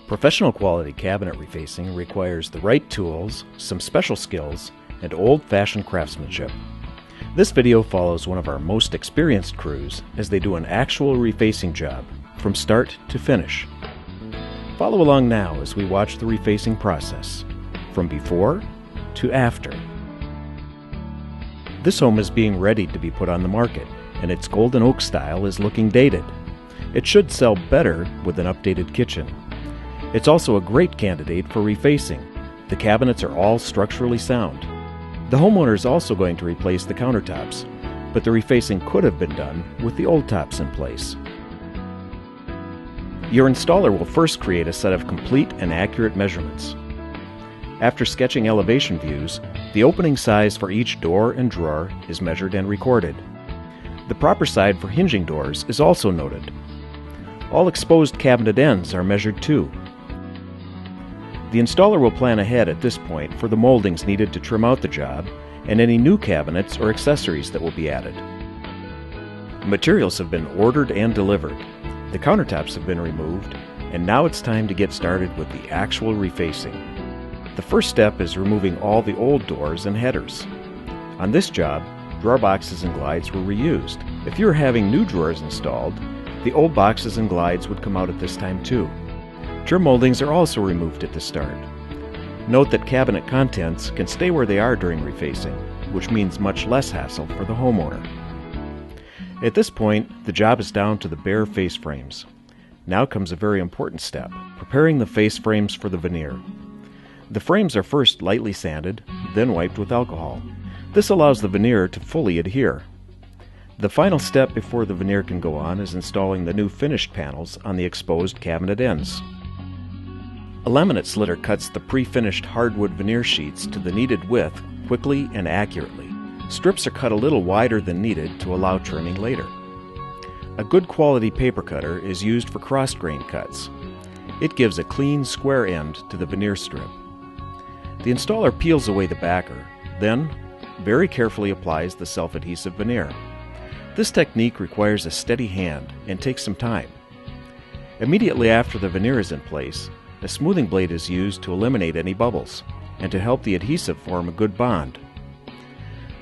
Professional quality cabinet refacing requires the right tools, some special skills, and old-fashioned craftsmanship. This video follows one of our most experienced crews as they do an actual refacing job from start to finish. Follow along now as we watch the refacing process from before to after. This home is being readied to be put on the market, and its golden oak style is looking dated. It should sell better with an updated kitchen. It's also a great candidate for refacing. The cabinets are all structurally sound. The homeowner is also going to replace the countertops, but the refacing could have been done with the old tops in place. Your installer will first create a set of complete and accurate measurements. After sketching elevation views, the opening size for each door and drawer is measured and recorded. The proper side for hinging doors is also noted. All exposed cabinet ends are measured too. The installer will plan ahead at this point for the moldings needed to trim out the job and any new cabinets or accessories that will be added. Materials have been ordered and delivered. The countertops have been removed, and now it's time to get started with the actual refacing. The first step is removing all the old doors and headers. On this job, drawer boxes and glides were reused. If you were having new drawers installed, the old boxes and glides would come out at this time too. Trim moldings are also removed at the start. Note that cabinet contents can stay where they are during refacing, which means much less hassle for the homeowner. At this point, the job is down to the bare face frames. Now comes a very important step, preparing the face frames for the veneer. The frames are first lightly sanded, then wiped with alcohol. This allows the veneer to fully adhere. The final step before the veneer can go on is installing the new finished panels on the exposed cabinet ends. A laminate slitter cuts the pre-finished hardwood veneer sheets to the needed width quickly and accurately. Strips are cut a little wider than needed to allow trimming later. A good quality paper cutter is used for cross-grain cuts. It gives a clean square end to the veneer strip. The installer peels away the backer, then very carefully applies the self-adhesive veneer. This technique requires a steady hand and takes some time. Immediately after the veneer is in place, a smoothing blade is used to eliminate any bubbles and to help the adhesive form a good bond.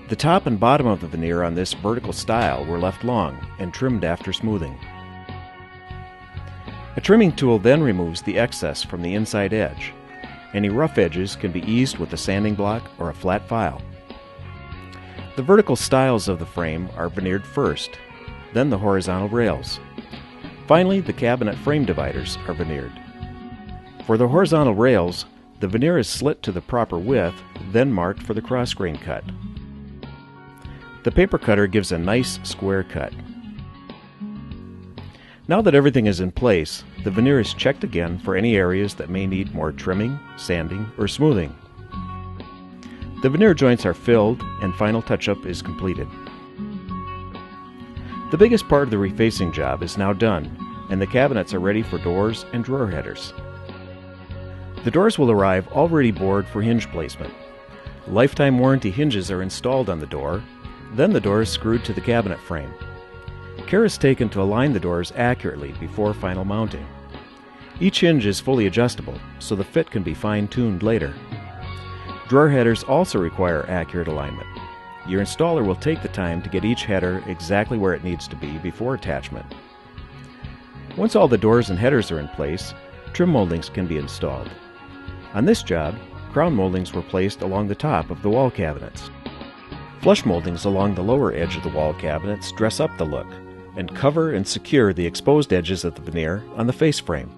The top and bottom of the veneer on this vertical style were left long and trimmed after smoothing. A trimming tool then removes the excess from the inside edge. Any rough edges can be eased with a sanding block or a flat file. The vertical stiles of the frame are veneered first, then the horizontal rails. Finally, the cabinet frame dividers are veneered. For the horizontal rails, the veneer is slit to the proper width, then marked for the cross-grain cut. The paper cutter gives a nice square cut. Now that everything is in place, the veneer is checked again for any areas that may need more trimming, sanding, or smoothing. The veneer joints are filled and final touch-up is completed. The biggest part of the refacing job is now done, and the cabinets are ready for doors and drawer headers. The doors will arrive already bored for hinge placement. Lifetime warranty hinges are installed on the door, then the door is screwed to the cabinet frame. Care is taken to align the doors accurately before final mounting. Each hinge is fully adjustable, so the fit can be fine-tuned later. Drawer headers also require accurate alignment. Your installer will take the time to get each header exactly where it needs to be before attachment. Once all the doors and headers are in place, trim moldings can be installed. On this job, crown moldings were placed along the top of the wall cabinets. Flush moldings along the lower edge of the wall cabinets dress up the look and cover and secure the exposed edges of the veneer on the face frame.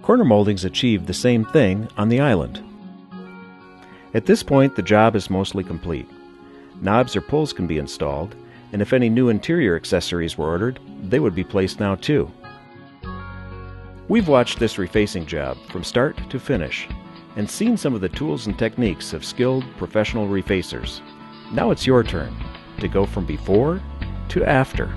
Corner moldings achieve the same thing on the island. At this point, the job is mostly complete. Knobs or pulls can be installed, and if any new interior accessories were ordered, they would be placed now too. We've watched this refacing job from start to finish and seen some of the tools and techniques of skilled professional refacers. Now it's your turn to go from before to after.